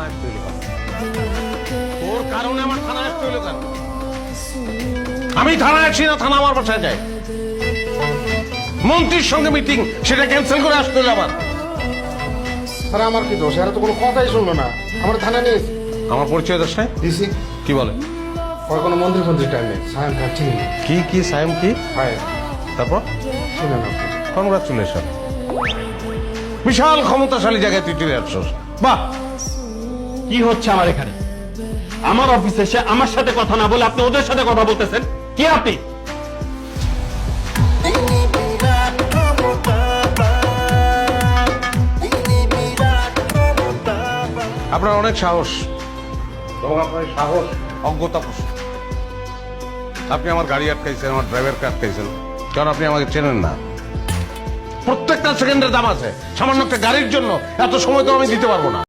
থানায় আসতে হইলো কেন? তোর কারণে আমার থানায় আসতে হইলো কেন? আমি থানায় আসি না, থানা আমার বাসায় যায়। মন্ত্রীর সঙ্গে মিটিং, সেটা ক্যান্সেল করে আসতে হলো আমার। স্যার আমার কি দোষ? এরা তো কোনো কথাই শুনলো না, আমার থানা নিয়ে আমার পরিচয় দোষ নাই? দিছি। কি বলে? ওর কোনো মন্ত্রী ফন্ত্রী টাইম নেই, সায়ন খান চিনি না। কি সাইম কি? হায়, তারপর শুনেন আপনি। কংগ্রাচুলেশন, বিশাল ক্ষমতাশালী জায়গায় তুই চলে আসছস। বাহ! কি হচ্ছে আমার এখানে? আমার অফিসে এসে আমার সাথে কথা না বলে আপনি ওদের সাথে কথা বলতেছেন। কি আপনি? আপনার অনেক সাহস এবং আপনার এই সাহস অজ্ঞতা প্রশ্ন। আপনি আমার গাড়ি আটকাইছেন, আমার ড্রাইভারকে আটকাইছেন, কারণ আপনি আমাকে চেনেন না। প্রত্যেকটা সেকেন্ডের দাম আছে। সামান্য একটা গাড়ির জন্য এত সময় তো আমি দিতে পারবো না।